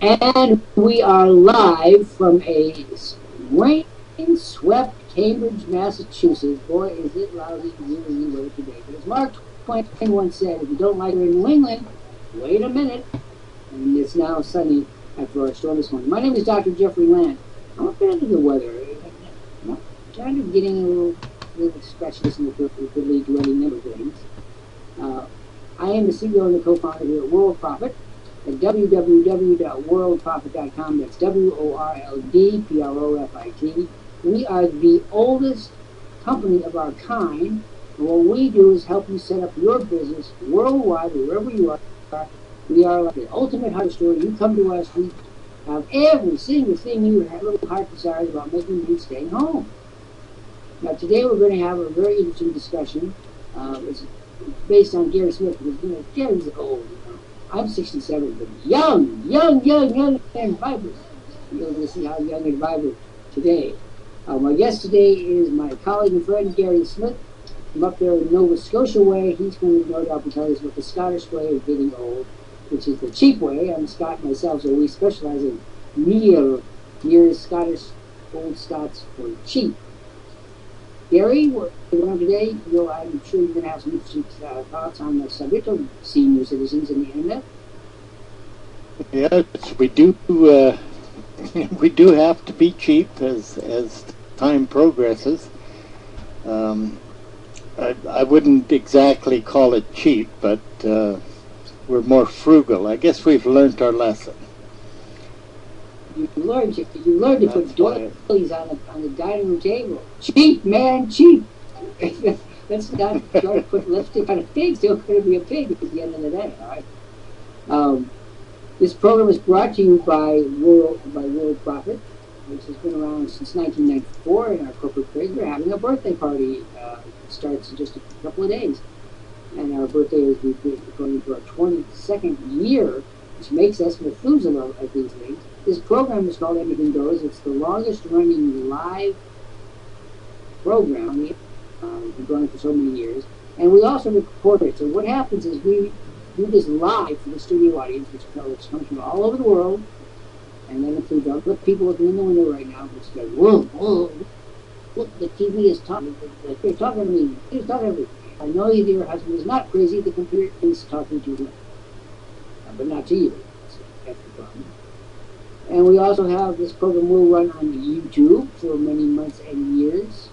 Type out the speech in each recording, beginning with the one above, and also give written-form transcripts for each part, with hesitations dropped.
And we are live from a rain-swept Cambridge, Massachusetts. Boy, is it lousy, gloomy weather today. But as Mark Twain once said, if you don't like it in New England, wait a minute. And it's now sunny after our storm this morning. My name is Dr. Jeffrey Lant. I'm a fan of the weather. I'm kind of getting a little scratchless in the throat that could lead to any number of things. I am the CEO and the co-founder here at Worldprofit at www.worldprofit.com. That's WORLDPROFIT. We are the oldest company of our kind, and what we do is help you set up your business worldwide, wherever you are. We are like the ultimate hardware store. You come to us, we have every single thing you have little heart desires about making and staying home. Now today we're going to have a very interesting discussion. It's based on Gary Smith, because Gary's old. I'm 67, but young and vibrant. You're going to see how young and vibrant today. My guest today is my colleague and friend Gary Smith from up there in Nova Scotia way. He's going to no doubt tell us about the Scottish way of getting old, which is the cheap way. I'm Scot myself, so we specialize in near Scottish, old Scots for cheap. Gary, we're on today. I'm sure you're going to have some interesting thoughts on the subject of senior citizens and the internet. Yes, we do. We do have to be cheap as time progresses. I wouldn't exactly call it cheap, but we're more frugal. I guess we've learned our lesson. You learned to put doilies on the dining room table. Cheap, man, cheap. That's not try to put lipstick on a pig. Still going to be a pig at the end of the day. All right. This program is brought to you by Worldprofit, which has been around since 1994 in our corporate craze. We're having a birthday party. It starts in just a couple of days, and our birthday is going into our 22nd year, which makes us Methuselah at these things. This program is called Anything Goes. It's the longest running live program. We've been going for so many years. And we also record it. So what happens is we do this live for the studio audience, which comes from all over the world. And then includes all the people looking in the window right now, which go, whoa, look, the TV is talking. They're talking to me. It's talking to me. I know you, dear husband, is not crazy. The computer is talking to you. But not to you. That's the problem. And we also have this program will run on YouTube for many months and years,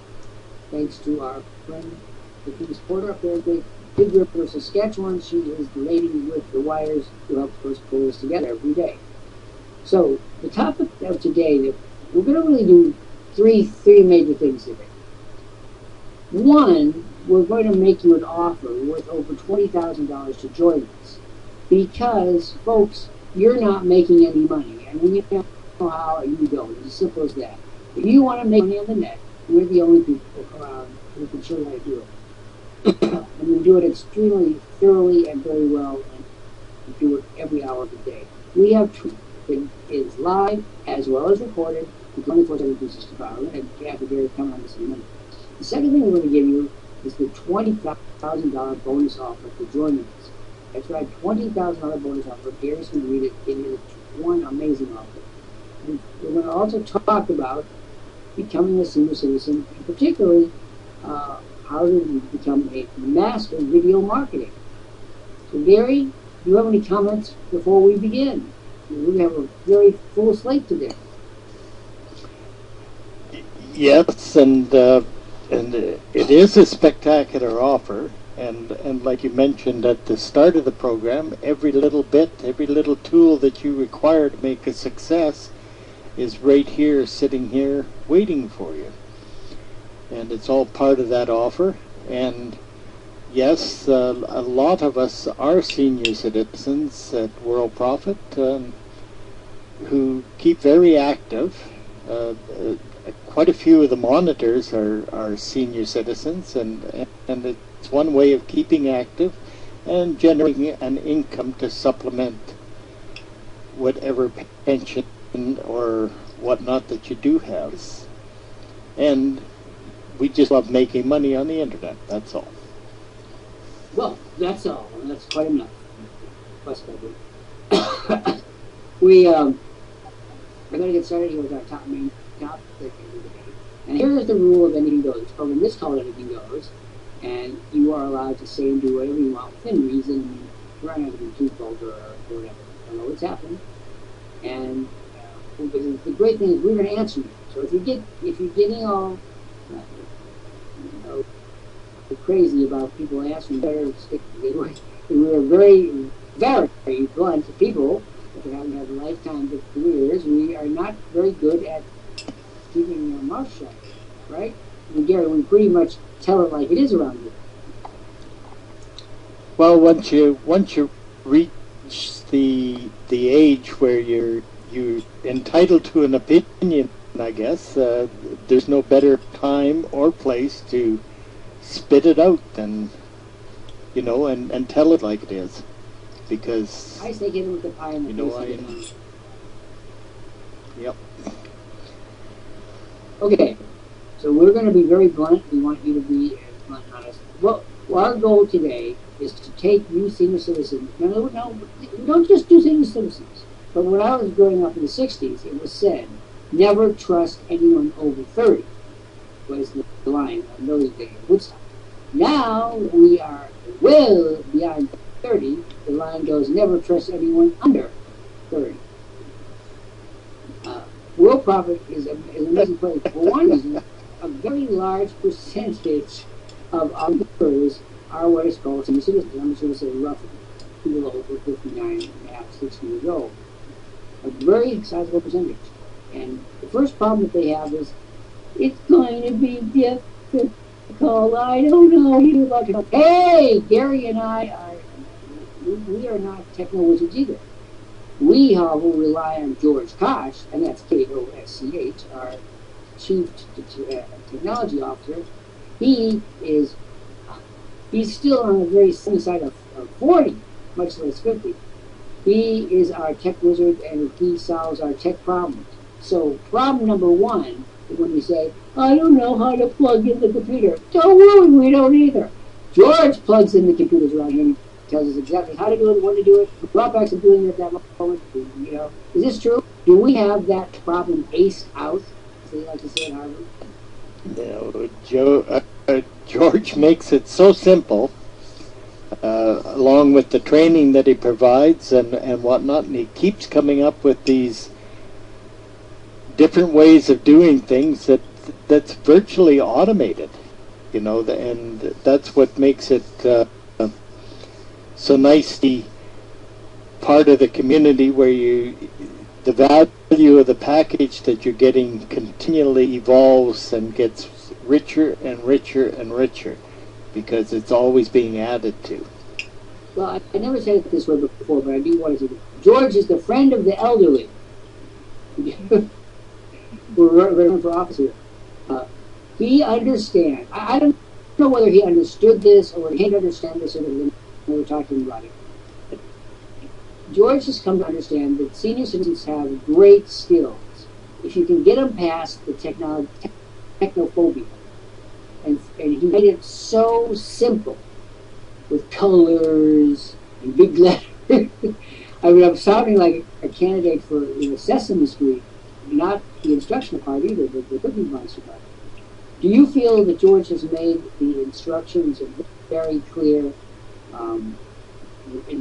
thanks to our friend, the King's Porter up there in Big River, Saskatchewan. She is the lady with the wires who helps us pull this together every day. So the topic of today, we're going to really do three major things today. One, we're going to make you an offer worth over $20,000 to join us, because, folks, you're not making any money. And we don't know how you go. It's as simple as that. If you want to make money on the net, we're the only people around who can show you how to do it. And we do it extremely thoroughly and very well, and we do it every hour of the day. We have it is live as well as recorded. The 24/7 365 hours. And after Gary come on this in a minute. The second thing we're going to give you is the $20,000 bonus offer for joining us. That's right, $20,000 bonus offer. Gary's going to read it. It is one amazing offer. And we're going to also talk about becoming a senior citizen, and particularly how to become a master in video marketing. So Gary, do you have any comments before we begin? We have a very full slate today. Yes, and it is a spectacular offer. And like you mentioned at the start of the program, every little bit, every little tool that you require to make a success is right here, sitting here, waiting for you. And it's all part of that offer. And yes, a lot of us are senior citizens at Worldprofit who keep very active. Quite a few of the monitors are senior citizens, and it's one way of keeping active and generating an income to supplement whatever pension or whatnot that you do have. And we just love making money on the internet, that's all. Well, that's all, and that's quite enough. Plus, we're going to get started here with our main topic of the day. And here is the rule of anything goes. This program is called Anything Goes, and you are allowed to say and do whatever you want within reason. We're not going to be too vulgar or whatever. I don't know what's happening. And the great thing is we're going to answer you. So if you're getting all crazy about people answering, better stick to it. We are very, very blunt people. If we haven't had lifetimes of careers, we are not very good at keeping our mouth shut, right? And Gary, we pretty much tell it like it is around here. Well, once you reach the age where you're entitled to an opinion, I guess there's no better time or place to spit it out than, and tell it like it is, because I say hit him with the pie in the face. Yep. Okay, so we're going to be very blunt. We want you to be as blunt and honest. Well, our goal today is to take you senior citizens. No, we don't just do senior citizens. But when I was growing up in the 60s, it was said, never trust anyone over 30, was the line in those days in Woodstock. Now we are well beyond 30. The line goes, never trust anyone under 30. Worldprofit is an amazing place. For one reason, a very large percentage of our members are what is called senior citizens. I'm just going to say roughly people over 59 and a half, 60 years old. A very sizable percentage. And the first problem that they have is, it's going to be difficult. I don't know. Hey, Gary and I we are not techno wizards either. We, however, rely on George Kosch, and that's Kosch, our chief technology officer. He's still on the very sunny side of 40, much less 50. He is our tech wizard, and he solves our tech problems. So problem number one, when you say, I don't know how to plug in the computer, don't worry, we don't either. George plugs in the computers around here and tells us exactly how to do it, when to do it, the drawbacks of doing it at that moment. Is this true? Do we have that problem aced out, as they like to say in Harvard? No, George makes it so simple, along with the training that he provides and whatnot, and he keeps coming up with these different ways of doing things that's virtually automated, and that's what makes it so nice to be part of the community where the value of the package that you're getting continually evolves and gets richer and richer and richer because it's always being added to. Well, I never said it this way before, but I do want to say it. George is the friend of the elderly. We're running for office here. He understands. I don't know whether he understood this or he didn't understand this or when we were talking about it. But George has come to understand that senior citizens have great skills if you can get them past the technophobia. And he made it so simple with colors and big letters. I mean, I'm sounding like a candidate for Sesame Street, not the instructional part either, but the Cookie Monster part. Do you feel that George has made the instructions very clear? And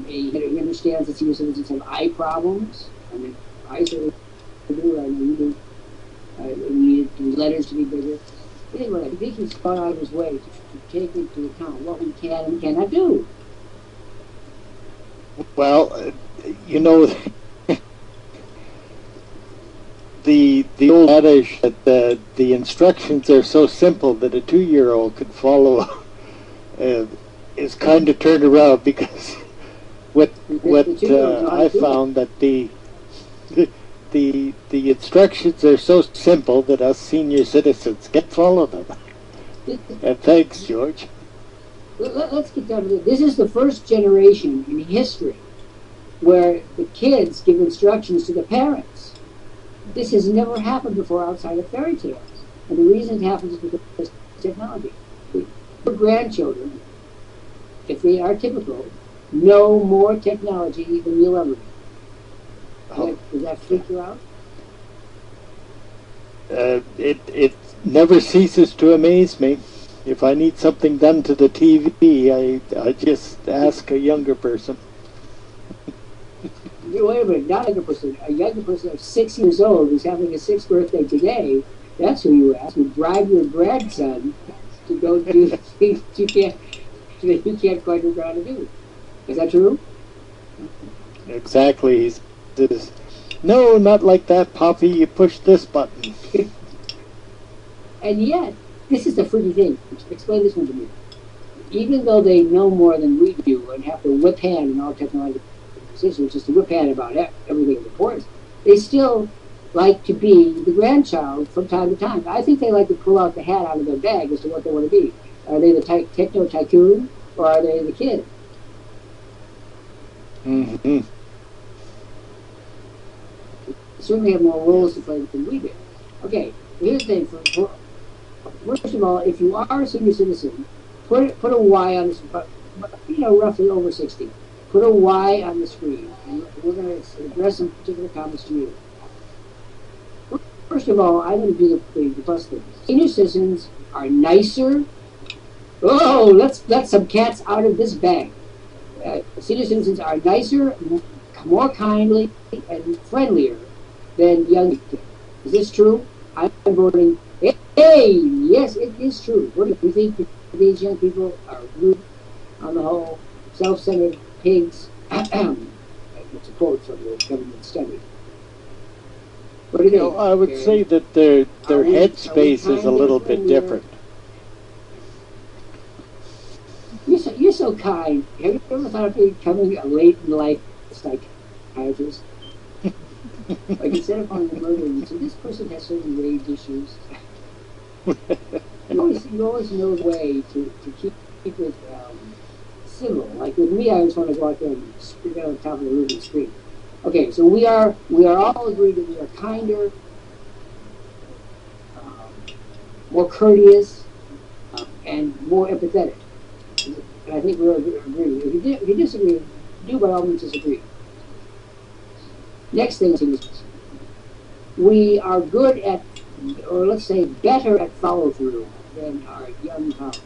he understands that senior citizens have eye problems. I mean, I certainly do. I know you do. We need the letters to be bigger. Anyway, I think he's gone out of his way to take into account what we can and cannot do. Well, the old adage that the instructions are so simple that a 2-year-old could follow is kind of turned around, because what I found that the instructions are so simple that us senior citizens can follow them. And thanks, George. Let's get down to this. This is the first generation in history where the kids give instructions to the parents. This has never happened before outside of fairy tales. And the reason it happens is because of technology. Your grandchildren, if they are typical, know more technology than you'll ever do. Does that freak you out? It never ceases to amaze me. If I need something done to the TV, I just ask a younger person. Wait a minute, not a younger person. A younger person of 6 years old who's having his 6th birthday today. That's who you ask. You bribe your grandson to go do things you can't quite figure out how to do. Is that true? Exactly. He says, "No, not like that, Poppy. You push this button." And yet, this is the freaky thing. Explain this one to me. Even though they know more than we do and have to whip hand in all technological decisions, just to whip hand about everything important, they still like to be the grandchild from time to time. I think they like to pull out the hat out of their bag as to what they want to be. Are they the techno tycoon or are they the kid? Mm-hmm. Certainly have more roles to play than we do. Okay, here's the thing. First of all, if you are a senior citizen, put a Y on this, roughly over 60. Put a Y on the screen, and we're going to address some particular comments to you. First of all, I'm going to do the first thing. Senior citizens are nicer. Oh, let's let some cats out of this bag. Senior citizens are nicer, more kindly, and friendlier than young people. Is this true? I'm voting. Hey, yes, it is true. What do you think these young people are rude, on the whole, self-centered pigs? It's a quote from the government study. What do you think? I would say that their headspace is a little bit different. You're so kind. Have you ever thought of becoming a late in life psychiatrist? Like instead of finding murder, you say this person has certain rage issues. you always know the way to keep it civil. Like with me, I just want to go out there and get on the top of the roof and scream. Okay, so we are all agreed that we are kinder, more courteous, and more empathetic. And I think we're agreeing. If you disagree, do by all means disagree. Next thing is we are good at, or let's say better at follow-through than our young colleagues.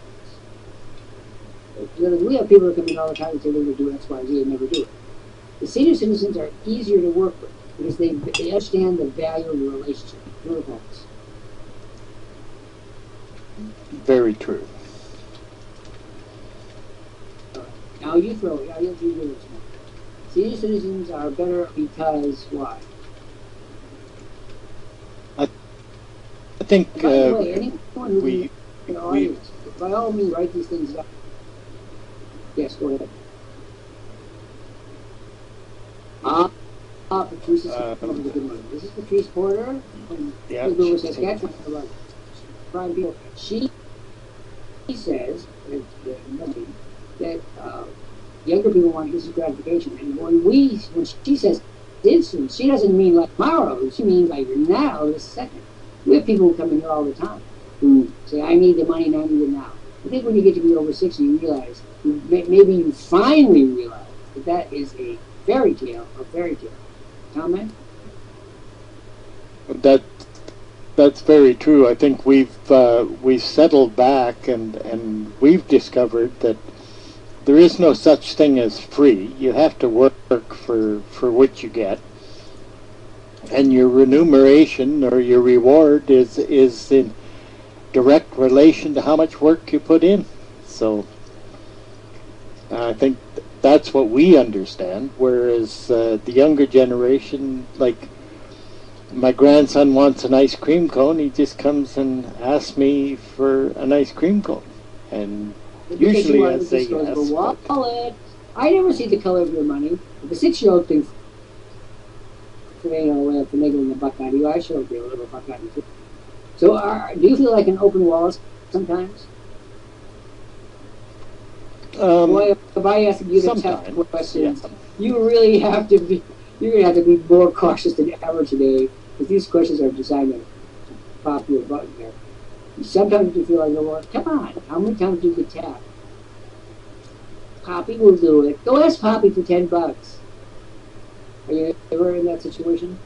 We have people that come in all the time and say they're going to do X, Y, Z and never do it. The senior citizens are easier to work with because they understand the value of the relationship. True or false? Very true. Now you throw it. I'll let you do it. Senior citizens are better because why? I think by the way, anyone who's in the audience, by all means, write these things down. Yes, go ahead. Patrice is a good one. This is Patrice Porter from Google Saskatchewan. Prime people. She says that younger people want instant gratification, and when she says instant, she doesn't mean like tomorrow. She means like now, this second. We have people who come in here all the time who say, "I need the money and I need it now." I think when you get to be over 60, you realize, maybe you finally realize that is a fairy tale. Comment? That's very true. I think we've settled back and we've discovered that there is no such thing as free. You have to work for what you get, and your remuneration or your reward is in direct relation to how much work you put in. So I think that's what we understand, whereas the younger generation, like my grandson wants an ice cream cone, he just comes and asks me for an ice cream cone, and usually I say yes. Wallet. I never see the color of your money. The 6-year-old thing, finagling a buck out of you, I showed you a little buck out of you. So do you feel like an open wallet sometimes? Boy, if I ask you the tough questions, you really have to be. You're going to have to be more cautious than ever today, because these questions are designed to pop your button there. Sometimes you feel like, well, come on, how many times do you get tapped? Poppy will do it. Go ask Poppy for $10. Are you ever in that situation?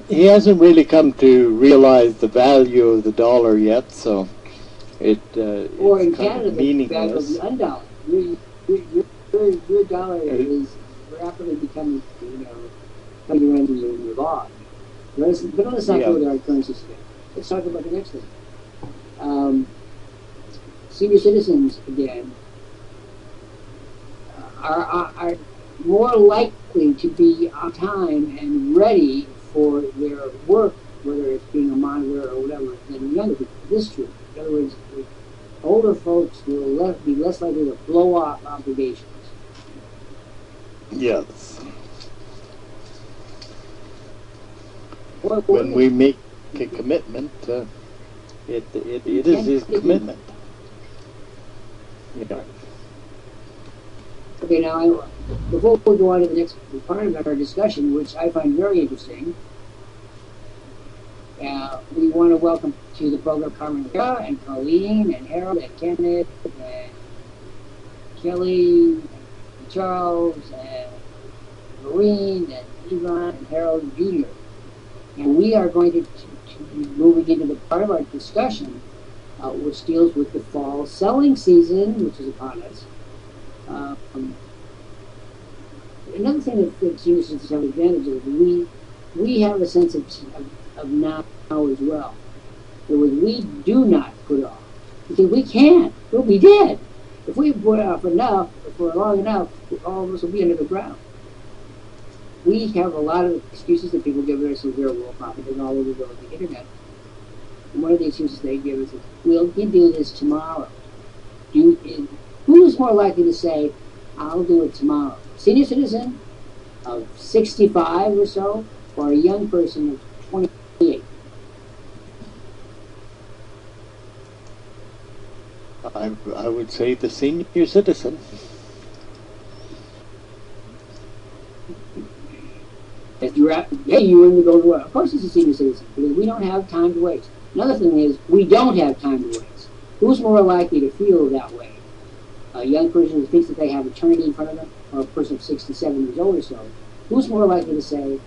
He hasn't really come to realize the value of the dollar yet, so Or in it's kind Canada, of the value of meaningless. the undollar. Your dollar is rapidly becoming, coming around your law. But let's not go to our currencies today. Let's talk about the next thing. Senior citizens, again, are more likely to be on time and ready for their work, whether it's being a monitor or whatever, than younger people. This is true. In other words, older folks will be less likely to blow off obligations. Yes. When we make a commitment, it is his commitment. Yeah. Okay, now, before we go on to the next part of our discussion, which I find very interesting, we want to welcome to the program Carmen and Colleen and Harold and Kenneth and Kelly and Charles and Maureen and Yvonne and Harold Jr. And we are going to be moving into the part of our discussion which deals with the fall selling season, which is upon us. Another thing that senior citizens have advantage of, we have a sense of now as well. In other words, we do not put off because we can't. We'll be dead. If we put off enough, for long enough, all of us will be under the ground. We have a lot of excuses that people give us as their Worldprofit and all over the internet. And one of the excuses they give us is, we'll do this tomorrow. Who is more likely to say, I'll do it tomorrow? Senior citizen of 65 or so, or a young person of 28? I would say the senior citizen. If you're at, hey, you in the go to work. Of course it's a senior citizen, because we don't have time to waste. Another thing is, we don't have time to waste. Who's more likely to feel that way? A young person who thinks that they have eternity in front of them, or a person of 67 years old or so? Who's more likely to say,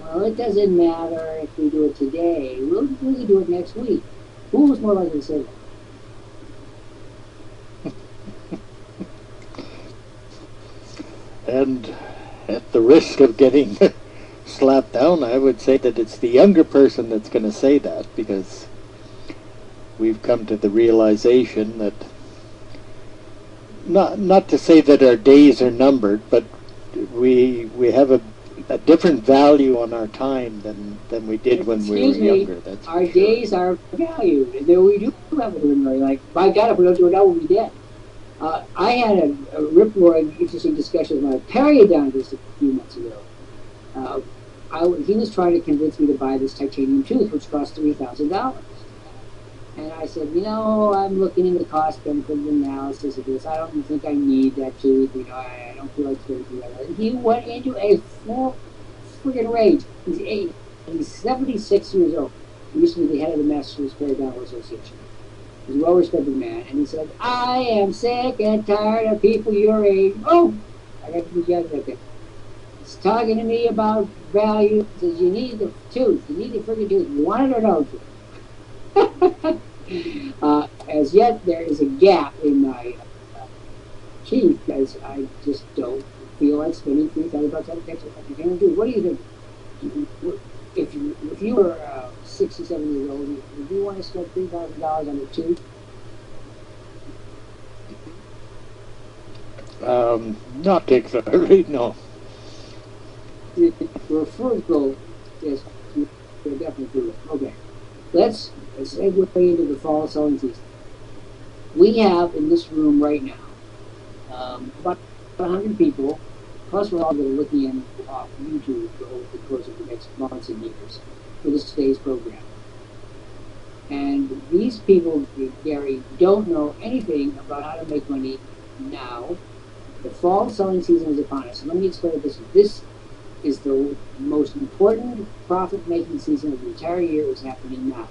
well, it doesn't matter if we do it today, we'll do it next week? Who's more likely to say that? And at the risk of getting slapped down, I would say that it's the younger person that's going to say that, because we've come to the realization that, not to say that our days are numbered, but we have a different value on our time than we did when we were younger. That's our days are valued, and then we do have a different value. Like, by God, if we don't do it now, we'll be dead. I had a rip-roaring, interesting discussion with my periodont just a few months ago. He was trying to convince me to buy this titanium tooth, which cost $3,000. And I said, I'm looking into the cost-benefit analysis of this. I don't think I need that tooth. I don't feel like doing that. And he went into a full friggin' rage. He's 76 years old. He used to be the head of the Massachusetts Periodontal Association. He's a well-respected man, and he said, I am sick and tired of people your age. Oh, I got to be judged like that. He's talking to me about value. He says, you need the tooth. You need the friggin' tooth. You want it or don't you? As yet, there is a gap in my teeth, because I just don't feel like spending $3,000 on a titanium tooth. What do you think? If you were 67 years old, would you want to spend $3,000 on a tooth? Not particularly, no. We're frugal, yes, we're definitely frugal. Okay, let's segue into the fall selling season. We have in this room right now about 100 people, plus we're all going to look in off YouTube over the course of the next months and years for this today's program. And these people, Gary, don't know anything about how to make money now. The fall selling season is upon us. And let me explain it this way. This is the most important profit-making season of the entire year. Is happening now.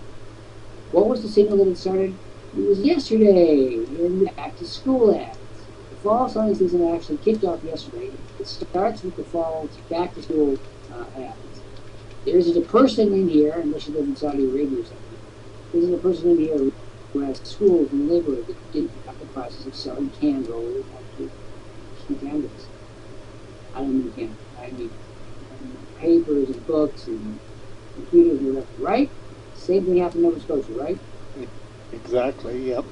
What was the signal that it started? It was yesterday in the back-to-school ads. fall selling season actually kicked off yesterday. It starts with the fall back-to-school ads. There's a person in here, unless you live in Saudi Arabia or something, there's a person in here who has schools in the neighborhood that didn't have the process of selling candles to candles. I don't mean candles. I mean papers and books and computers and whatever, right? Same thing happened in Nova Scotia, right? Exactly, yep.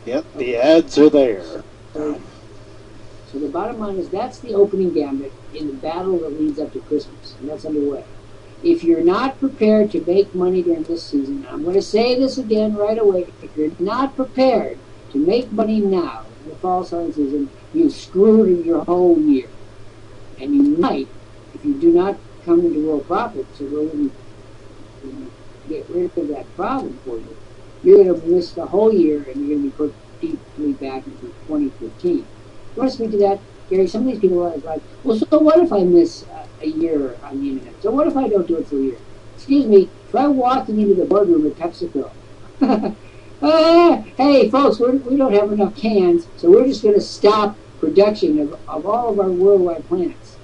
Yep, the ads are there. So the bottom line is that's the opening gambit in the battle that leads up to Christmas, and that's underway. If you're not prepared to make money during this season, I'm going to say this again right away, if you're not prepared to make money now in the fall selling season, you've screwed your whole year. And you might, if you do not come into Worldprofit, so we'll even get rid of that problem for you, you're going to miss the whole year and you're going to be put deeply back into 2015. You want to speak to that, Gary? Some of these people are like, well, so what if I miss a year on the internet? So what if I don't do it for a year? Excuse me, try walking into the boardroom at PepsiCo. Hey, folks, we don't have enough cans, so we're just going to stop production of all of our worldwide plants.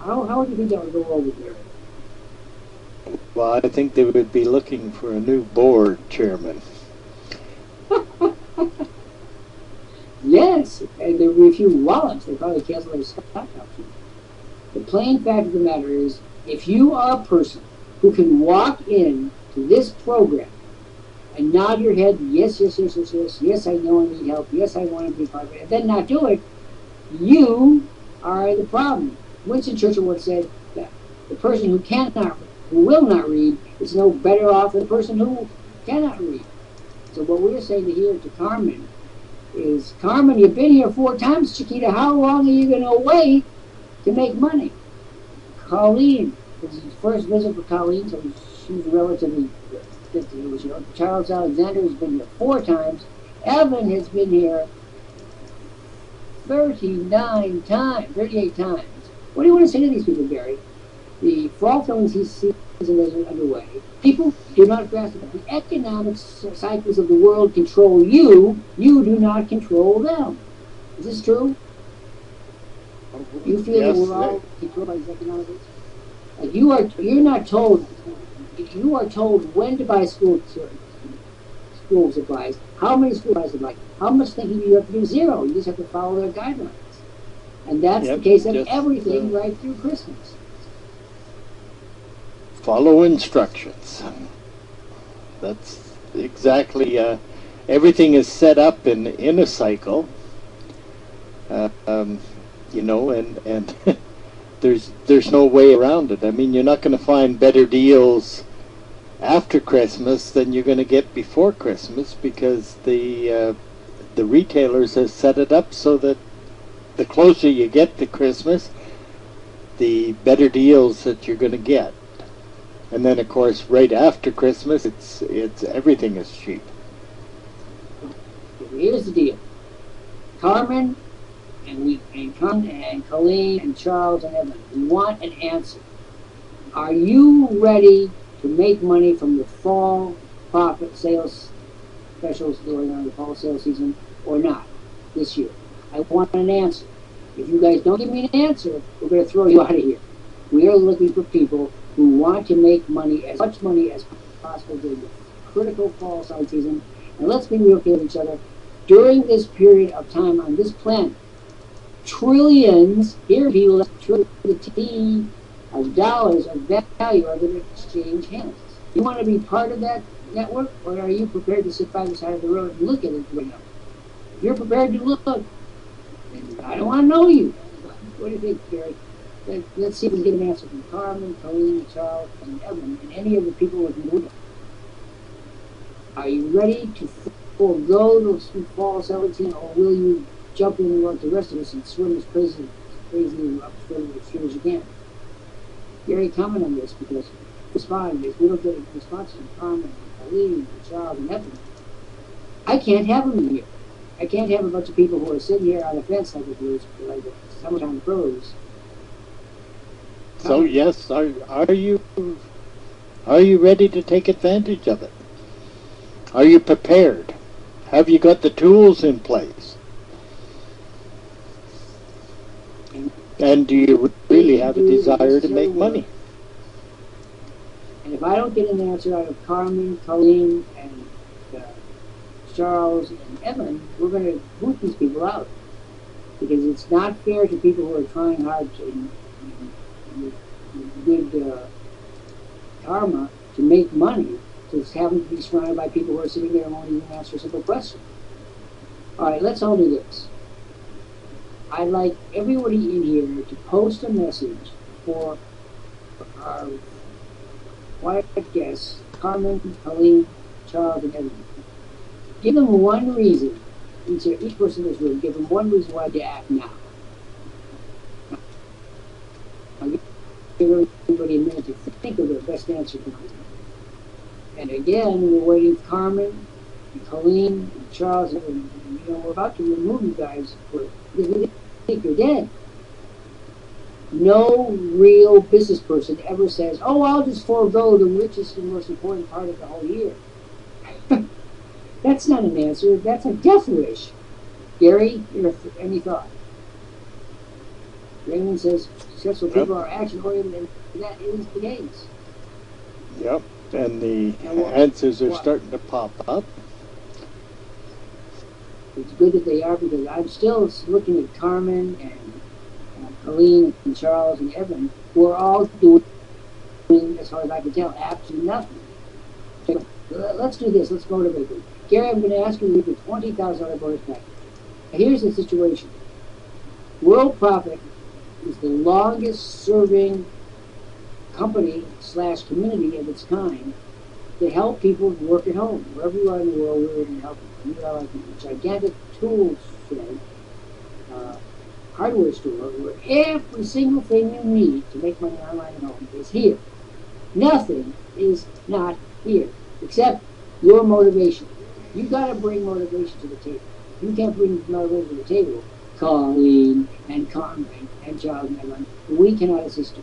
How would you think that would go over there? Well, I think they would be looking for a new board chairman. Yes, and there were a few wallops. They probably canceled their stock option. The plain fact of the matter is, if you are a person who can walk in to this program and nod your head, yes, yes, yes, yes, yes, yes, I know I need help, yes, I want to be part of it, and then not do it, you are the problem. Winston Churchill once said that the person who will not read is no better off than the person who cannot read. So what we're saying here to Carmen is, Carmen, you've been here 4 times, Chiquita. How long are you going to wait to make money? Colleen, this is the first visit for Colleen, so she's relatively good. Charles Alexander has been here 4 times. Evan has been here 38 times. What do you want to say to these people, Gary? The fall selling season is underway. People do not grasp it. The economic cycles of the world control you. You do not control them. Is this true? You feel Yes, that we're all controlled by these economics? Like you're not told. You are told when to buy school supplies, how many school supplies to buy, how much thinking do you have to do? 0. You just have to follow their guidelines. And that's the case of everything right through Christmas. Follow instructions. That's exactly, everything is set up in a cycle, you know, and there's no way around it. I mean, you're not going to find better deals after Christmas than you're going to get before Christmas, because the retailers have set it up so that the closer you get to Christmas, the better deals that you're going to get. And then, of course, right after Christmas, it's everything is cheap. Here's the deal: Carmen and Colleen and Charles and Evan, we want an answer. Are you ready to make money from the fall profit sales specials going on the fall sales season or not this year? I want an answer. If you guys don't give me an answer, we're going to throw you out of here. We are looking for people who want to make money, as much money as possible during the critical fall selling season. And let's be real clear with each other. During this period of time on this planet, trillions, here people, trillions of dollars of value are going to exchange hands. You want to be part of that network, or are you prepared to sit by the side of the road and look at it right now? If you're prepared to look, I don't want to know you. What do you think, Gary? Let's see if we can get an answer from Carmen, Colleen, Charles, and Evan, and any of the people with me. Are you ready to forego those fall 17, or will you jump in like the rest of us and swim as crazy upstream as you can? Gary, comment on this, because respond. If we don't get a response from Carmen, Colleen, Charles, and Evan, I can't have them here. I can't have a bunch of people who are sitting here on the fence like the summertime pros. So yes, are you ready to take advantage of it? Are you prepared? Have you got the tools in place? And do you really have a desire to make money? And if I don't get an answer out of Carmen, Colleen, and Charles, and Evan, we're going to boot these people out. Because it's not fair to people who are trying hard to good karma to make money, to having to be surrounded by people who are sitting there and won't even answer a simple question. All right, let's all do this. I'd like everybody in here to post a message for our quiet guests, Carmen, Colleen, Charles, and Evan. Give them one reason, each person in this room, give them one reason why they act now. I'll give everybody a minute to think of their best answer tonight. And again, we're waiting for Carmen, and Colleen, and Charles, and we're about to remove you guys because we think you're dead. No real business person ever says, "Oh, I'll just forego the richest and most important part of the whole year." That's not an answer. That's a death wish. Gary, any thought? Raymond says successful people are action-oriented, and that is the case. Yep, and the answers are starting to pop up. It's good that they are, because I'm still looking at Carmen and Colleen and Charles and Evan, who are all doing, as far as I can tell, absolutely nothing. So, let's do this. Let's go to the Gary, I'm going to ask you to read the $20,000 bonus package. Now, here's the situation. Worldprofit is the longest-serving company/community of its kind to help people work at home. Wherever you are in the world, we're going to help you. We are like a gigantic tool shed, hardware store, where every single thing you need to make money online at home is here. Nothing is not here, except your motivation. You got to bring motivation to the table. You can't bring motivation to the table, Colleen and Carmen and Charles and everyone. We cannot assist you.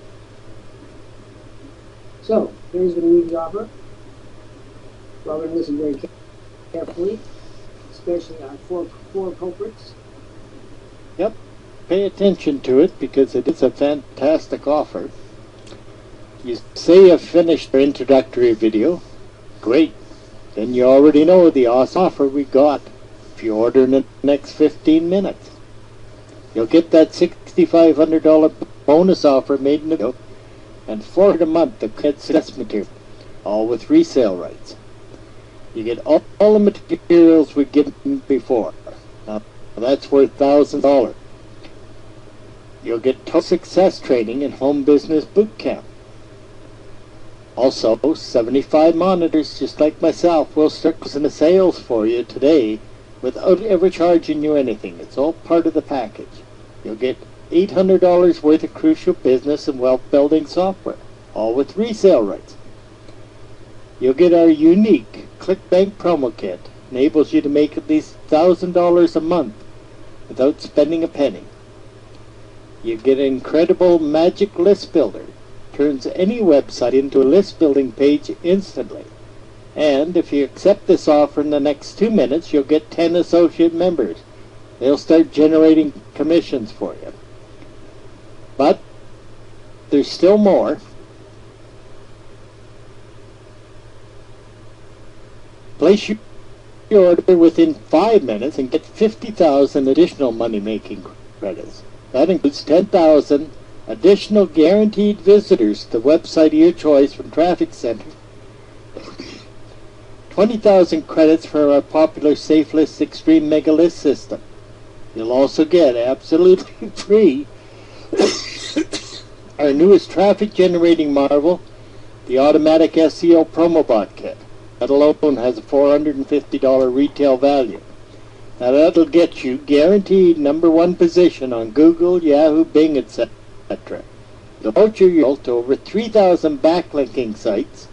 So, here's going to read the offer. We're going to listen very carefully, especially our four culprits. Yep. Pay attention to it, because it is a fantastic offer. You say you've finished your introductory video. Great. Then you already know the awesome offer we got if you order in the next 15 minutes. You'll get that $6,500 bonus offer made in the video and $400 a month of success material, all with resale rights. You get all the materials we've given before. Now, that's worth $1,000. You'll get total success training and home business boot camp. Also, 75 monitors, just like myself, will start closing the sales for you today without ever charging you anything. It's all part of the package. You'll get $800 worth of crucial business and wealth building software, all with resale rights. You'll get our unique ClickBank promo kit. Enables you to make at least $1,000 a month without spending a penny. You get an incredible magic list builder. Turns any website into a list building page instantly. And if you accept this offer in the next 2 minutes, you'll get 10 associate members. They'll start generating commissions for you. But there's still more. Place your order within 5 minutes and get 50,000 additional money-making credits. That includes 10,000 additional guaranteed visitors to the website of your choice from traffic centers, 20,000 credits for our popular Safelist Extreme Mega List system. You'll also get absolutely free our newest traffic generating marvel, the automatic SEO promo bot kit. That alone has a $450 retail value. Now that'll get you guaranteed #1 position on Google, Yahoo, Bing, etc. It'll promote your URL to over 3,000 backlinking sites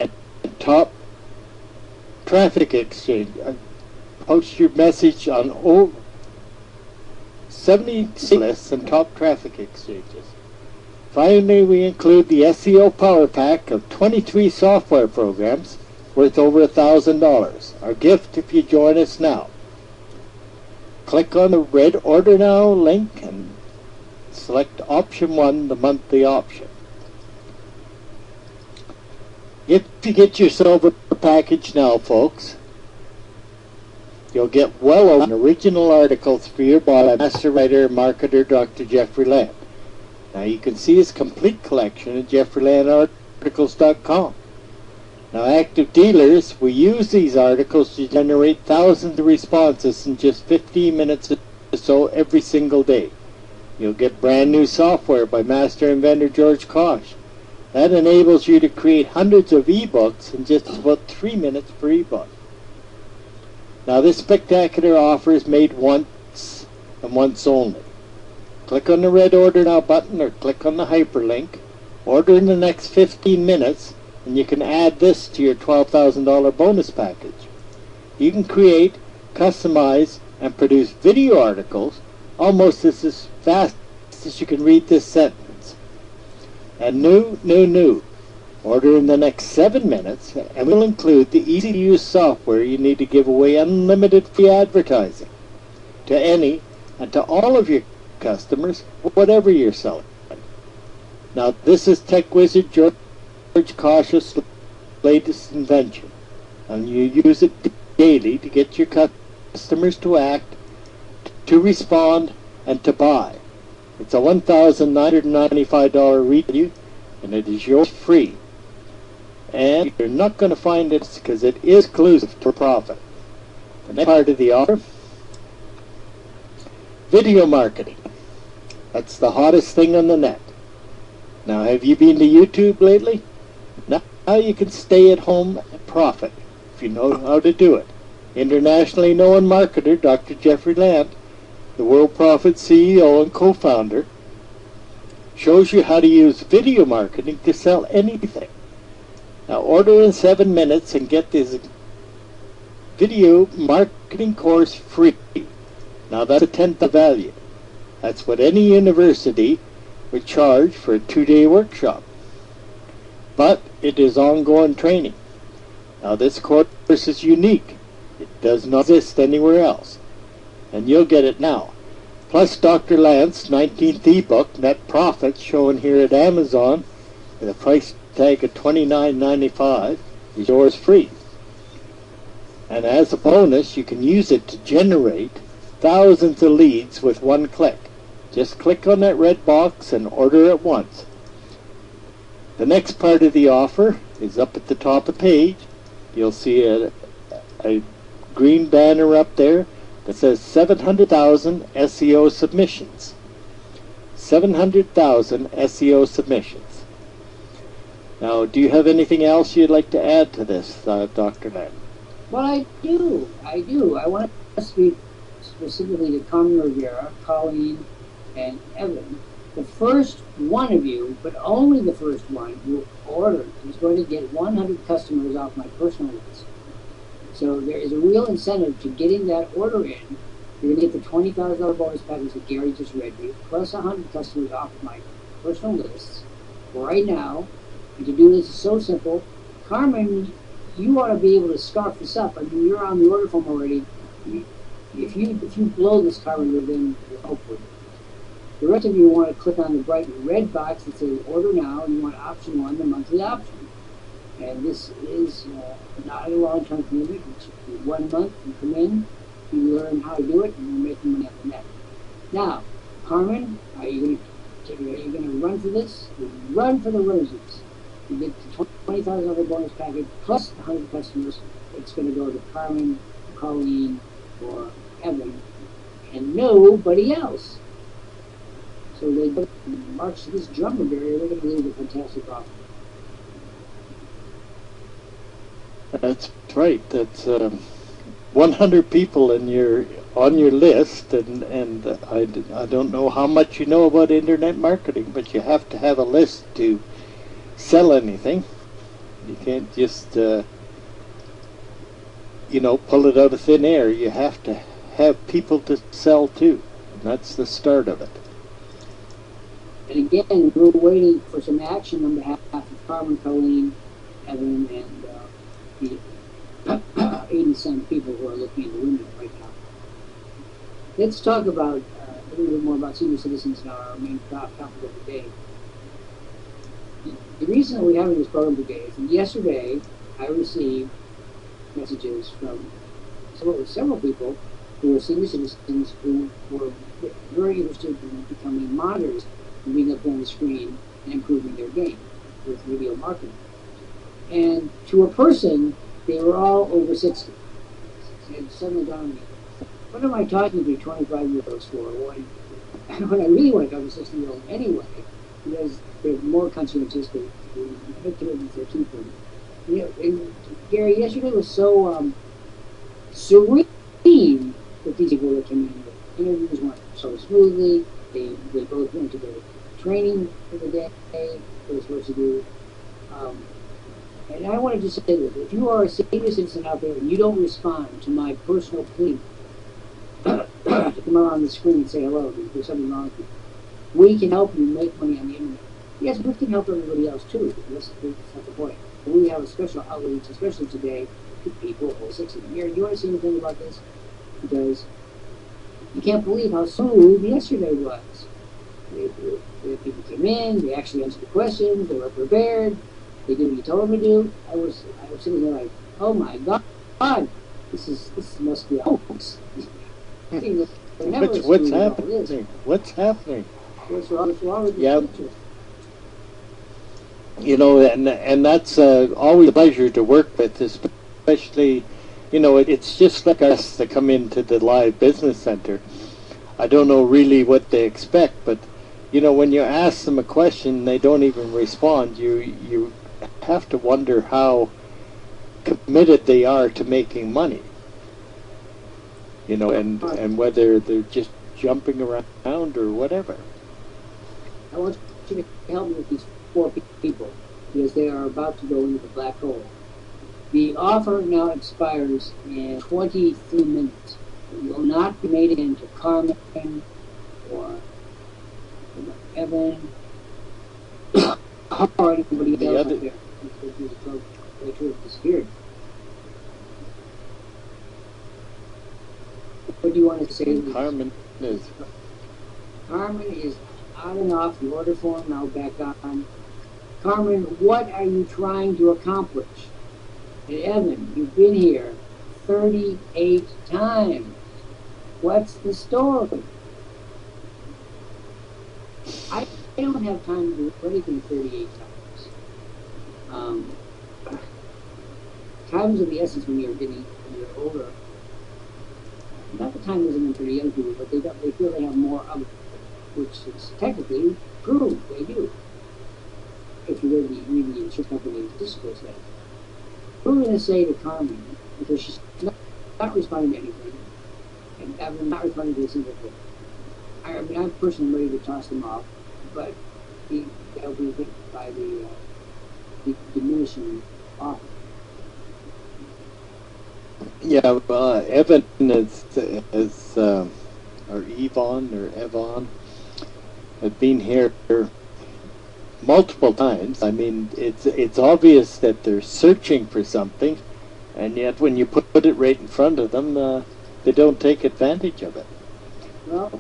and top traffic exchange. Post your message on over 70 lists and top traffic exchanges. Finally, we include the SEO Power Pack of 23 software programs worth over $1,000. Our gift if you join us now. click on the red Order Now link and select option 1, the monthly option. If you get your silver package now, folks, you'll get well over an original articles for your by master writer and marketer Dr. Jeffrey Lant. Now you can see his complete collection at jeffreylantarticles.com. Now active dealers will use these articles to generate thousands of responses in just 15 minutes or so every single day. You'll get brand new software by master inventor George Kosch. That enables you to create hundreds of ebooks in just about 3 minutes per ebook. Now this spectacular offer is made once and once only. Click on the red Order Now button or click on the hyperlink. Order in the next 15 minutes and you can add this to your $12,000 bonus package. You can create, customize, and produce video articles almost as fast as you can read this sentence. And new. Order in the next 7 minutes and we'll include the easy-to-use software you need to give away unlimited free advertising to any and to all of your customers, whatever you're selling. Now this is Tech Wizard George Kosch's latest invention, and you use it daily to get your customers to act, to respond, and to buy. It's a $1,995 review, and it is yours free. And you're not going to find it because it is exclusive to profit. The next part of the offer, video marketing. That's the hottest thing on the net. Now, have you been to YouTube lately? Now you can stay at home and profit if you know how to do it. Internationally known marketer Dr. Jeffrey Lant, the Worldprofit CEO and co-founder, shows you how to use video marketing to sell anything. Now order in 7 minutes and get this video marketing course free. Now that's a tenth of value. That's what any university would charge for a 2-day workshop. But it is ongoing training. Now this course is unique. It does not exist anywhere else. And you'll get it now. Plus Dr. Lant's 19th ebook, Net Profits, shown here at Amazon with a price tag of $29.95, is yours free. And as a bonus, you can use it to generate thousands of leads with one click. Just click on that red box and order at once. The next part of the offer is up at the top of the page. You'll see a green banner up there that says 700,000 SEO submissions. 700,000 SEO submissions. Now, do you have anything else you'd like to add to this, Dr. Lant? Well, I do. I want to speak specifically to Carmen Rivera, Colleen, and Evan. The first one of you, but only the first one who ordered, is going to get 100 customers off my personal list. So there is a real incentive to getting that order in. You're going to get the $20,000 bonus package that Gary just read you, plus 100 customers off of my personal list right now. And to do this is so simple. Carmen, you ought to be able to scarf this up. I mean, you're on the order form already. If you blow this, Carmen, then hopefully. The rest of you want to click on the bright red box that says Order Now, and you want option 1, the monthly option. And this is not a long-term commitment. It's 1 month. You come in, you learn how to do it, and you're making money on the net. Now, Carmen, are you going to run for this? Run for the roses. You get the $20,000 bonus package plus 100 customers. It's going to go to Carmen, Colleen, or Evan, and nobody else. So they march to this drummer barrier. They're going to leave a fantastic offer. That's right. That's 100 people on your list, and I don't know how much you know about internet marketing, but you have to have a list to sell anything. You can't just pull it out of thin air. You have to have people to sell to, and that's the start of it. And again, we're waiting for some action on behalf of Carmen, Colleen, Evan, and the 80-some people who are looking at the window right now. Let's talk about a little bit more about senior citizens now, our main topic of the day. The reason that we're having this program today is that yesterday I received messages from several people who are senior citizens who were very interested in becoming monitors and being up on the screen and improving their game with video marketing. And to a person, they were all over 60. And suddenly dawned on me, what am I talking to 25-year-olds for when I really want to talk to 60-year-olds anyway, because they're more conscientious, they make commitments, they keep them. You know, and Gary, yesterday was so serene with these people that came in. The interviews went so smoothly. They both went to their training for the day they were supposed to do. And I wanted to say this: if you are a senior citizen out there and you don't respond to my personal plea to come out on the screen and say hello, there's something wrong with you, we can help you make money on the internet. Yes, we can help everybody else too. That's not the point. But we have a special outreach, especially today, to people over 60. Mary, do you want to say anything about this? Because you can't believe how smooth yesterday was. The people came in, they actually answered the questions, they were prepared, they did what you told them to do. I was sitting there like, oh my God, this must be a hoax. What's happening? What's happening? What's wrong with Yeah. the picture? You know, and that's always a pleasure to work with, especially, you know, it's just like us that come into the live business center. I don't know really what they expect, but, you know, when you ask them a question, they don't even respond. You have to wonder how committed they are to making money. You know, and whether they're just jumping around or whatever. I want you to help me with these 4 people because they are about to go into the black hole. The offer now expires in 23 minutes. It will not be made into Carmen or Evan or anybody else out there. They could have disappeared. What do you want to say? Carmen is on and off the order form, now back on. Carmen, what are you trying to accomplish? And Evan, you've been here 38 times. What's the story? I don't have time to do anything 38 times. Time is of the essence when you're older. Not the time isn't for the young people, but they feel they have more of it, which is technically true. They do. If you read the insurance company discourse that. We're going to say to Carmen, because she's not responding to anything, and I'm not responding to a single thing. I mean, I'm personally ready to toss them off, but that'll be hit by the diminishing offer. Yeah, Evan is or Evan has been here multiple times. I mean, it's obvious that they're searching for something, and yet when you put it right in front of them, they don't take advantage of it. Well,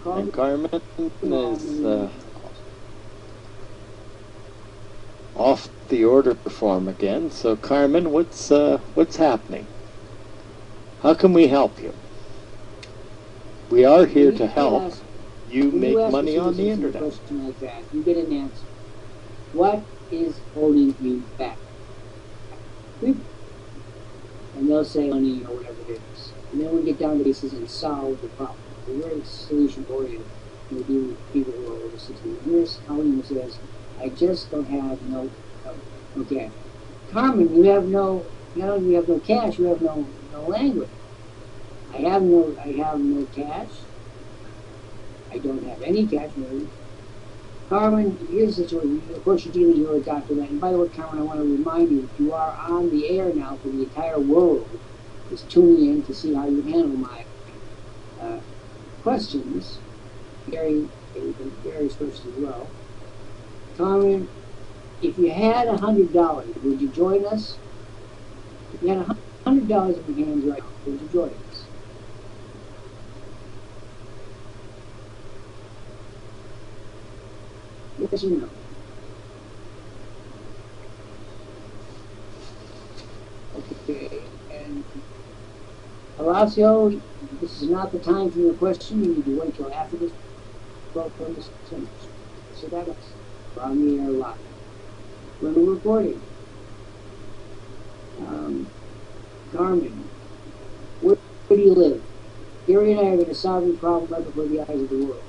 and Carmen is off the order form again. So Carmen, what's happening? How can we help you? We are here to help you make money on the internet. A question like that, you get an answer. What is holding you back? And they'll say money or whatever it is. And then we get down to cases and solve the problem. We're very solution oriented. We deal with people who are over 60. Here's Colleen who says, I just don't have no cash. Carmen, you have not only you have no cash, you have no language. I have no cash. I don't have any cash, really. Carmen, here's the situation. Of course, you're dealing here with Dr. Lant. And by the way, Carmen, I want to remind you that you are on the air now for the entire world. Is tuning in to see how you handle my questions. Gary's questions as well. Carmen, if you had $100, would you join us? If you had $100 in your hands right now, would you join us? Yes or no? Okay. And Horacio, this is not the time for your question. You need to wait till after this program is finished. So that is on the air live. When we're recording. Carmen, where do you live? Gary and I are going to solve your problem right before the eyes of the world.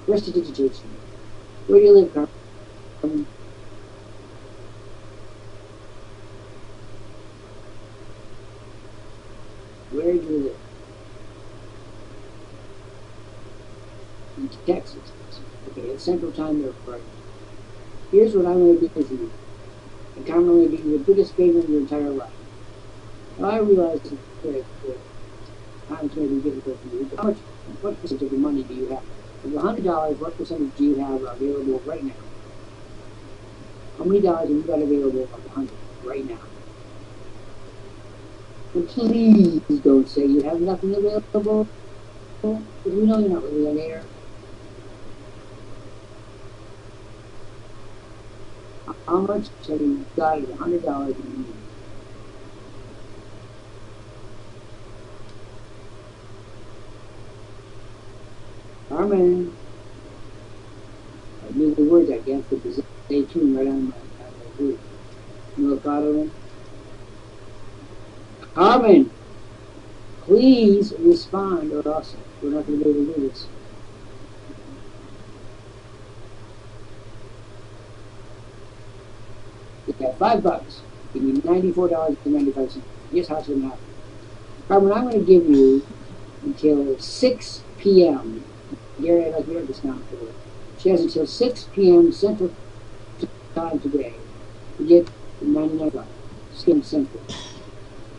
Prestidigitation. Where do you live, Carmen? Where do you live? In Texas. Okay, it's Central Time there, right? Here's what I'm going to do for you. And Carmen, I'm going to do you the biggest favor in your entire life. Now, I realize that times may be difficult for you, but what percentage of the money do you have? Of the $100, what percentage do you have available right now? How many dollars have you got available of the 100 right now? And please don't say you have nothing available, because we know you're not really on air. How much have you got of the $100 you need? Carmen, I knew the words I guess, but stay tuned right on my group. You know, Carmen? Carmen, please respond, or else we're not going to be able to do this. You got $5. You need $94.95. Here's how it's going to happen. Carmen, I'm going to give you until 6 p.m. Gary, I'd like your discount for her. She has until 6 p.m. Central Time today to get $99. Skim Central.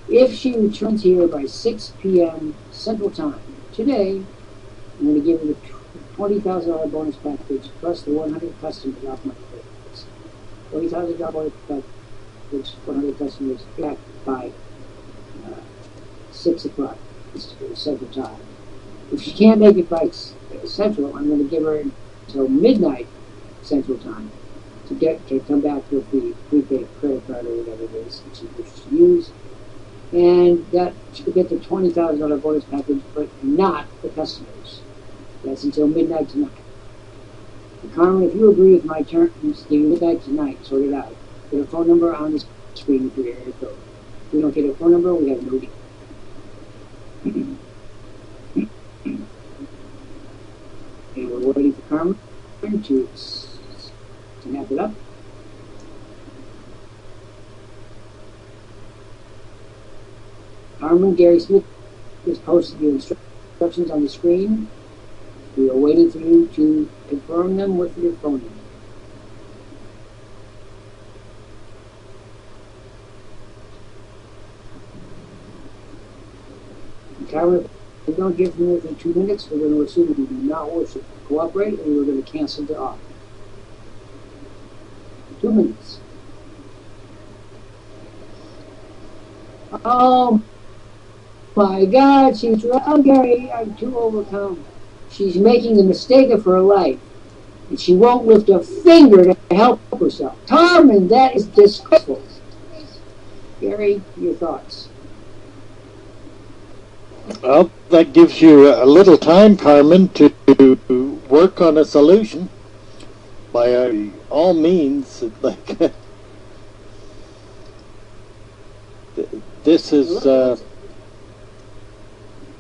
If she returns here by 6 p.m. Central Time today, I'm going to give her the $20,000 bonus package plus the 100 customers off my favorites. $20,000 bonus package, 100 customers back by 6 o'clock Central Time. If she can't make it by Central, I'm going to give her until midnight Central Time to come back with the prepaid credit card or whatever it is that she wishes to use. And that she could get the $20,000 bonus package, but not the customers. That's until midnight tonight. And Carmen, if you agree with my terms, give midnight tonight, sort it out. Get a phone number on the screen for your area code. If we don't get a phone number, we have no deal. And we're waiting for Carmen to snap it up. Carmen, Gary Smith has posted the instructions on the screen. We are waiting for you to confirm them with your phone number. And Carmen, if we don't give them within 2 minutes, we're going to assume that you do not wish to cooperate, and we're going to cancel the offer. 2 minutes. Oh my God, Gary, I'm too overcome. She's making the mistake of her life, and she won't lift a finger to help herself. Carmen, that is disgraceful. Gary, your thoughts? Well, that gives you a little time, Carmen, to work on a solution. By all means, like this is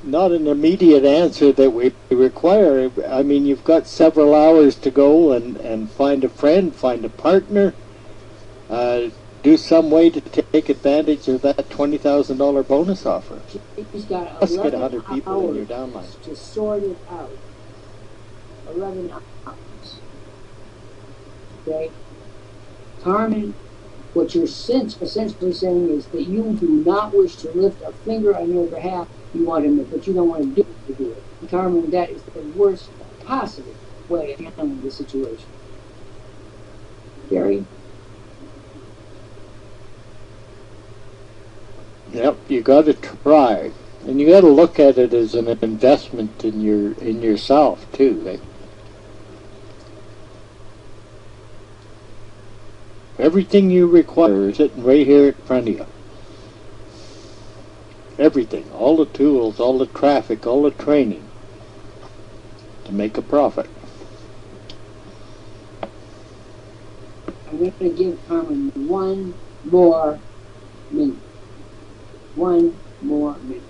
not an immediate answer that we require. I mean, you've got several hours to go and find a friend, find a partner, do some way to take advantage of that $20,000 bonus offer. She's got Let's get 100 people in your downline. To sort it out. 11 hours. Okay? Carmen, what you're essentially saying is that you do not wish to lift a finger on your behalf. You want to, but you don't want to do it. And Carmen, that is the worst possible way of handling the situation. Gary? Yep, you got to try, and you got to look at it as an investment in yourself too. Everything you require is sitting right here in front of you. Everything, all the tools, all the traffic, all the training to make a profit. I'm going to give Carmen one more minute. One more minute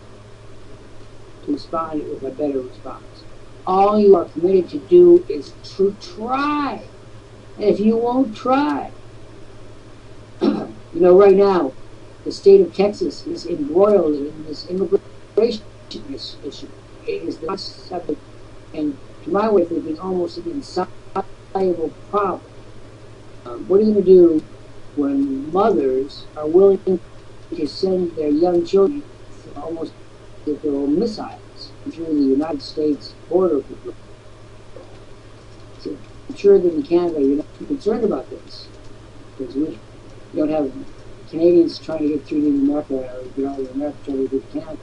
to respond with a better response. All you are committed to do is to try. And if you won't try, you know, right now, the state of Texas is embroiled in this immigration issue. It is the subject, and to my way of thinking, almost an insoluble problem. What are you going to do when mothers are willing to send their young children almost with their own missiles through the United States border patrol? So I'm sure that in Canada you're not too concerned about this, because we don't have Canadians trying to get through to America, or get out of America trying to get to Canada.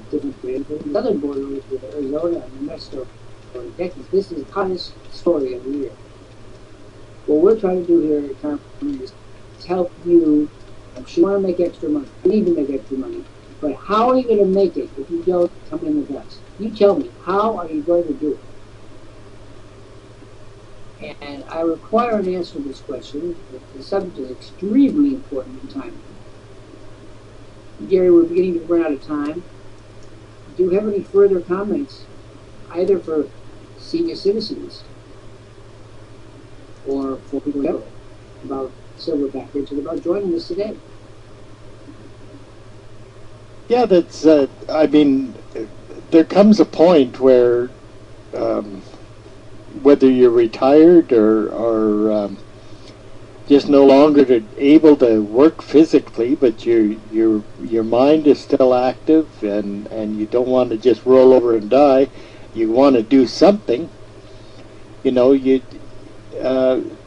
Different the southern border with Arizona and New Mexico and Texas. This is the hottest story of the year. What we're trying to do here at Conference is help you. I'm sure you want to make extra money. You need to make extra money. But how are you going to make it if you don't come in with us? You tell me, how are you going to do it? And I require an answer to this question. The subject is extremely important in time. Gary, we're beginning to run out of time. Do you have any further comments, either for senior citizens or for people who about Silverback and about joining us today? Yeah, that's, I mean, there comes a point where whether you're retired or just no longer able to work physically, but your mind is still active, and you don't want to just roll over and die. You want to do something. You know,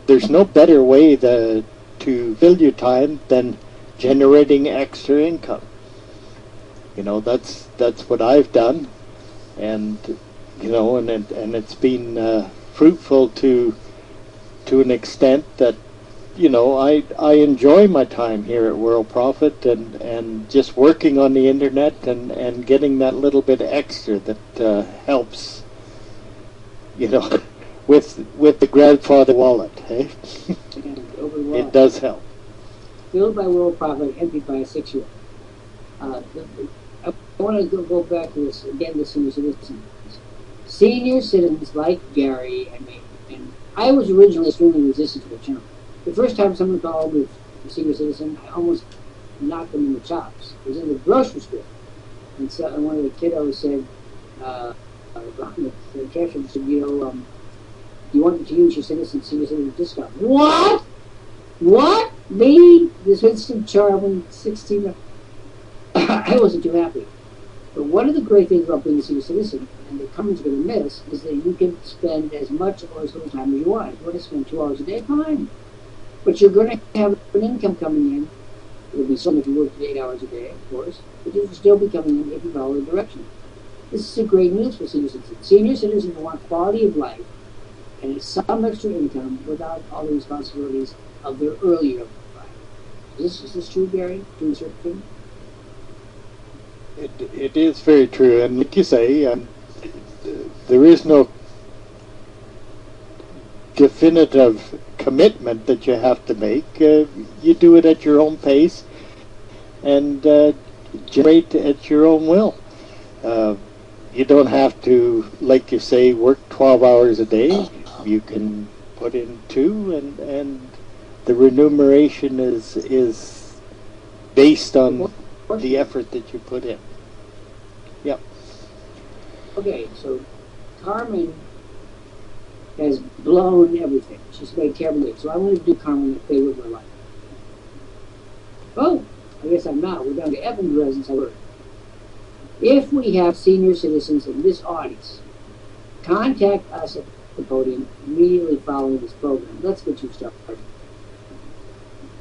there's no better way to fill your time than generating extra income. You know, that's what I've done, and you know, and it's been fruitful to an extent that, you know, I enjoy my time here at Worldprofit and just working on the internet and getting that little bit extra that helps, you know, with the grandfather wallet, hey? Over the wallet. It does help. Filled by Worldprofit, emptied by a 6-year-old. I want to go back to this again, the senior citizens. Senior citizens like Gary and me, and I was originally extremely resistant to the term. The first time someone called me a senior citizen, I almost knocked them in the chops. It was in the grocery store, and so one of the kiddos said, the cashier said, you know, you want to use your senior citizen discount. What? What? Me? This instant charming 16. I wasn't too happy. But one of the great things about being a senior citizen, and that Cummins going to miss, is that you can spend as much or as little time as you want. If you want to spend 2 hours a day, fine. But you're going to have an income coming in. It'll be some if you work 8 hours a day, of course, but you'll still be coming in if you follow the direction. This is a great news for senior citizens. Senior citizens want quality of life and some extra income without all the responsibilities of their earlier life. Is this true, Gary? To a certain thing? It is very true, and like you say, there is no definitive commitment that you have to make. You do it at your own pace and generate at your own will. You don't have to, like you say, work 12 hours a day. You can put in 2, and the remuneration is based on the effort that you put in. Yep. Okay, so Carmen has blown everything. She's made terrible. So I want to do Carmen a favor of my life. Oh, I guess I'm not. We're down to Evan's residence. I heard. If we have senior citizens in this audience, contact us at the podium immediately following this program. Let's get you started.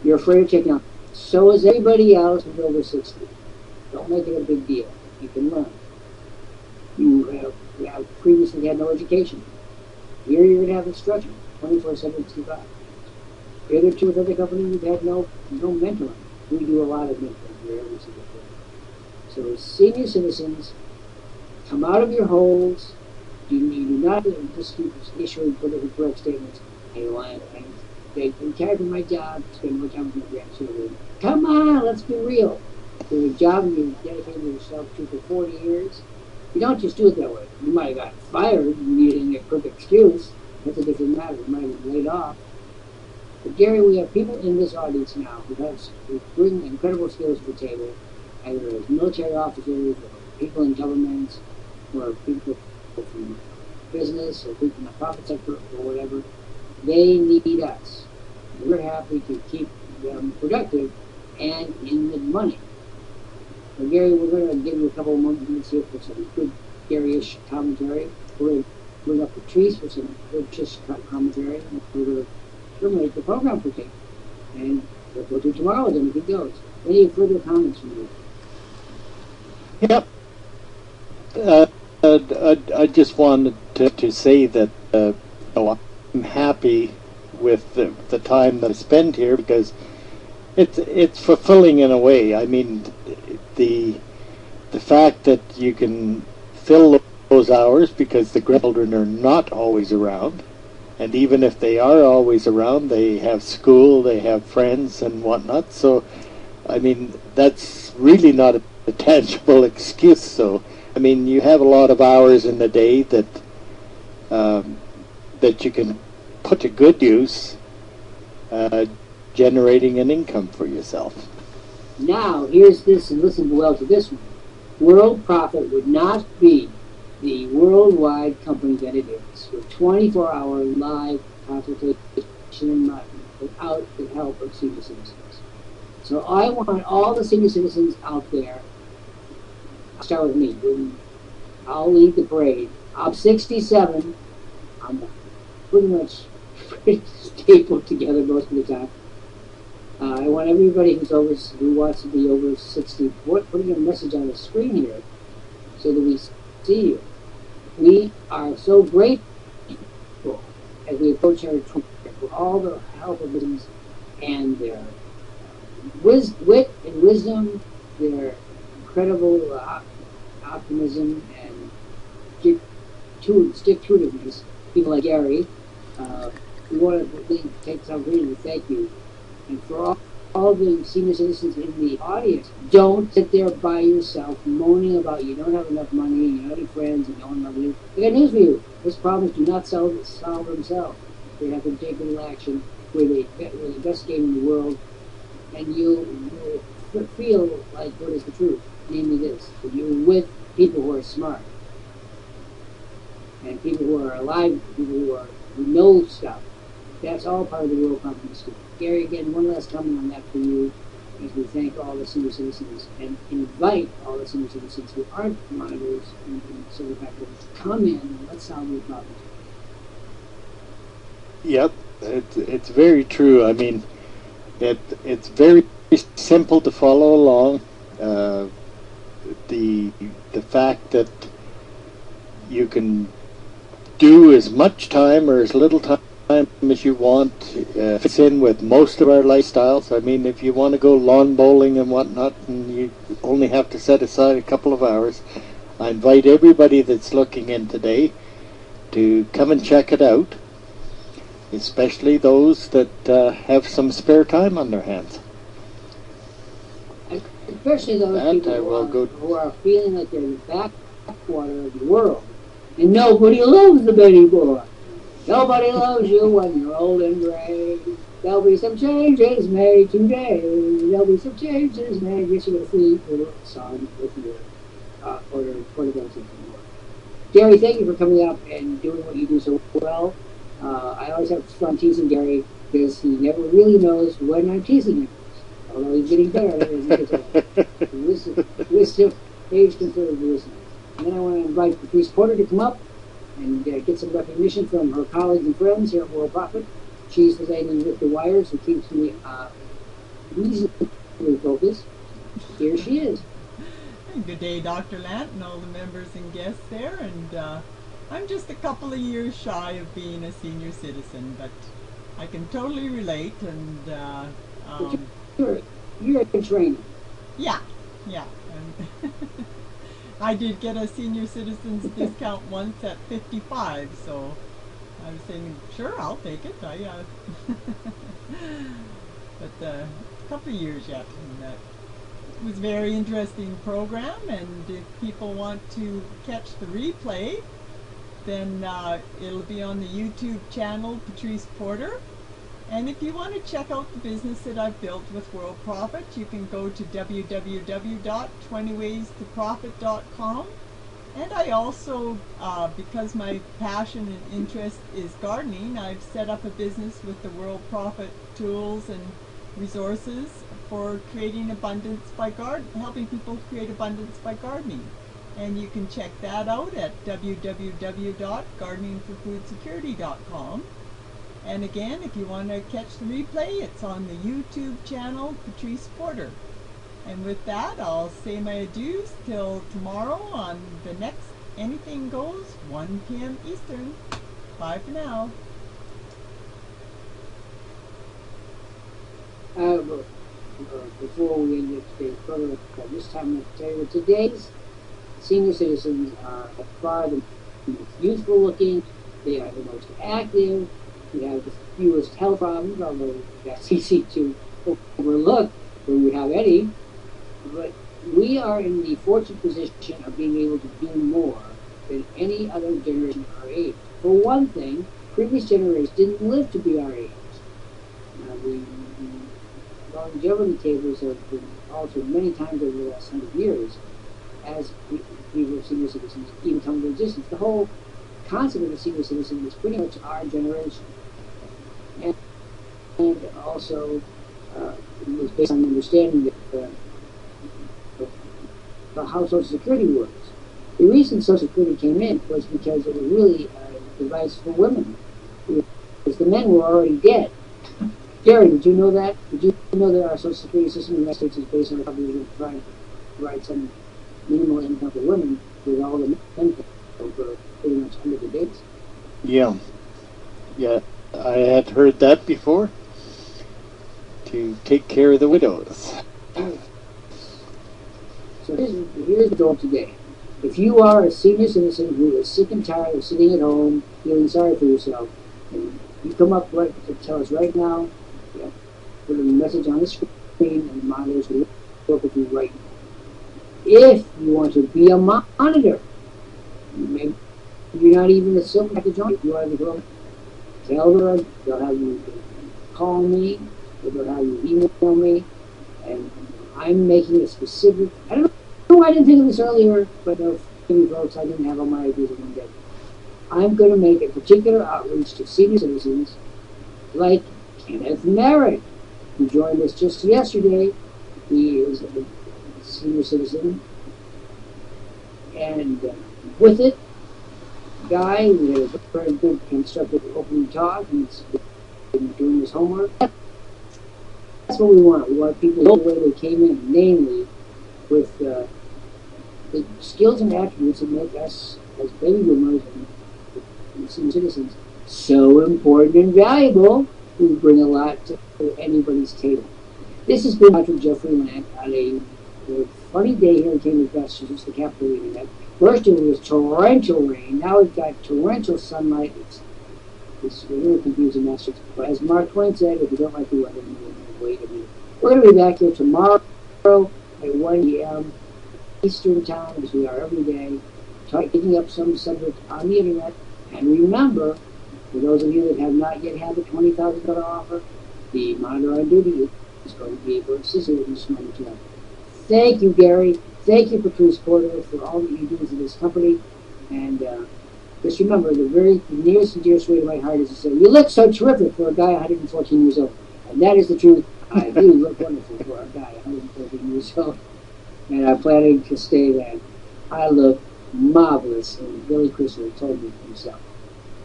You're afraid of taking on. So is everybody else who's over 60. Don't make it a big deal. You can learn. You have previously had no education. Here you're going to have instruction, 24/7, 365. The other two with other companies, we've had no mentoring. We do a lot of mentoring here every single day. So senior citizens, come out of your holes. You do not just keep issuing politically correct statements. They retired from my job, spend more time with my grandchildren. Come on, let's be real. For a job you dedicated yourself to for 40 years, you don't just do it that way. You might have gotten fired needing a quick excuse. That's a different matter. You might have been laid off. But Gary, we have people in this audience now who bring incredible skills to the table, either as military officers or people in governments or people from business or people in the profit sector or whatever. They need us. We're happy to keep them productive and in the money. So Gary, we're going to give you a couple more minutes here for some good Gary-ish commentary. We're going to bring up Patrice for some good-ish commentary. And we're going to terminate the program for today. And we'll go to tomorrow then if it goes. Any further comments from you? Yep. I just wanted to say that I'm happy with the time that I spend here because it's fulfilling in a way. I mean, the fact that you can fill those hours because the grandchildren are not always around, and even if they are always around, they have school, they have friends and whatnot. So, I mean, that's really not a tangible excuse. So, I mean, you have a lot of hours in the day that that you can put to good use, generating an income for yourself. Now, here's this, and listen well to this one. Worldprofit would not be the worldwide company that it is, with 24-hour live consultation and monitoring without the help of senior citizens. So I want all the senior citizens out there. I'll start with me. I'll lead the parade. I'm 67. I'm pretty much stapled together most of the time. I want everybody who wants to be over 60, putting a message on the screen here so that we see you. We are so grateful as we approach our 20th for all the help of business and their wit and wisdom, their incredible optimism and stick-to-itiveness. People like Gary, we want to really take this opportunity to thank you. And for all the senior citizens in the audience, don't sit there by yourself moaning about you don't have enough money, you don't have any friends, and no one loves you. I got news for you. Those problems do not solve themselves. They have to take a little action. We're the best game in the world, and you feel like what is the truth, namely this: that you're with people who are smart and people who are alive, people who know stuff. That's all part of the World Confidence School. Gary, again, one last comment on that for you as we thank all the senior citizens and invite all the senior citizens who aren't monitors and civil factors to come in and let's solve your problems. Yep, it's very true. I mean, it's very simple to follow along. The fact that you can do as much time or as little time as you want fits in with most of our lifestyles. I mean, if you want to go lawn bowling and whatnot and you only have to set aside a couple of hours, I invite everybody that's looking in today to come and check it out, especially those that have some spare time on their hands. Especially those people who are feeling like they're in the backwater of the world and nobody loves them anymore. Nobody loves you when you're old and gray. There'll be some changes made today. There'll be some changes made. Yes, you're going to see a little song with your photographs and more. Gary, thank you for coming up and doing what you do so well. I always have fun teasing Gary because he never really knows when I'm teasing him. Although he's getting better as he gets older. Wisdom, age conservative wisdom. And then I want to invite Patrice Porter to come up and get some recognition from her colleagues and friends here at Worldprofit. She's the lady with the wires who keeps me reasonably focused. Here she is. Good day, Dr. Lant and all the members and guests there. And I'm just a couple of years shy of being a senior citizen, but I can totally relate, and You're in training. yeah, yeah. And I did get a senior citizens discount once at 55, so I was saying, sure, I'll take it. But a couple of years yet. And that was a very interesting program, and if people want to catch the replay, then it'll be on the YouTube channel, Patrice Porter. And if you want to check out the business that I've built with Worldprofit, you can go to www.20waystoprofit.com. And I also, because my passion and interest is gardening, I've set up a business with the Worldprofit tools and resources for creating abundance by helping people create abundance by gardening. And you can check that out at www.gardeningforfoodsecurity.com. And again, if you want to catch the replay, it's on the YouTube channel, Patrice Porter. And with that, I'll say my adieus till tomorrow on the next Anything Goes, 1 p.m. Eastern. Bye for now. Before we end today's program, this time I'll tell you that today's senior citizens are by far the most youthful looking, they are the most active, we have the fewest health problems, although that's easy to overlook when we have any. But we are in the fortunate position of being able to do more than any other generation our age. For one thing, previous generations didn't live to be our age. The longevity tables have been altered many times over the last 100 years as people, senior citizens, even come into existence. The whole concept of a senior citizen is pretty much our generation. And also, it was based on the understanding that how Social Security works. The reason Social Security came in was because it was really a device for women, because the men were already dead. Gary, did you know that? Did you know that our Social Security system in the United States is based on a provision of trying to provide some minimal income for women, with all the men for pretty much under the dates? Yeah, I had heard that before. To take care of the widows. So here's the goal today. If you are a senior citizen who is sick and tired of sitting at home, feeling sorry for yourself, and you come up right to tell us right now, put a message on the screen, and the monitors will work with you right now. If you want to be a monitor, maybe you're not even a silver at the joint, you are the girl, tell her, they'll have you call me, or they'll have you email me, and I'm making a specific, I don't know why I didn't think of this earlier, but maybe folks, I didn't have all my ideas in one day. I'm going to make a particular outreach to senior citizens like Kenneth Merritt, who joined us just yesterday. He is a senior citizen. And with it, Guy, we had a very good constructive opening talk. He's been doing his homework. That's what we want. We want people to know the way they came in, namely with the skills and attributes that make us, as baby boomers and senior citizens, so important and valuable. We bring a lot to anybody's table. This has been Dr. Jeffrey Lant on a funny day here in Cambridge, Massachusetts, the capital of the internet. First it was torrential rain. Now we've got torrential sunlight. It's really confusing message. But as Mark Twain said, if you don't like the weather, wait a minute. We're going to be back here tomorrow at 1 p.m. Eastern Time, as we are every day, picking up some subject on the internet. And remember, for those of you that have not yet had the $20,000 offer, the monitor on duty is going to be able to assist you with this money together. Thank you, Gary. Thank you, Patrice Porter, for all that you do for this company. And just remember, the nearest and dearest way to my heart is to say, you look so terrific for a guy 114 years old. And that is the truth. I do look wonderful for a guy 114 years old. And I'm planning to stay that. I look marvelous, and Billy Crystal told me himself.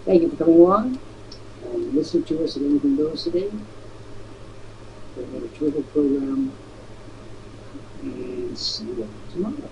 Thank you for coming along and listening to us at Anything Goes today. We've had a terrific program, and see you tomorrow.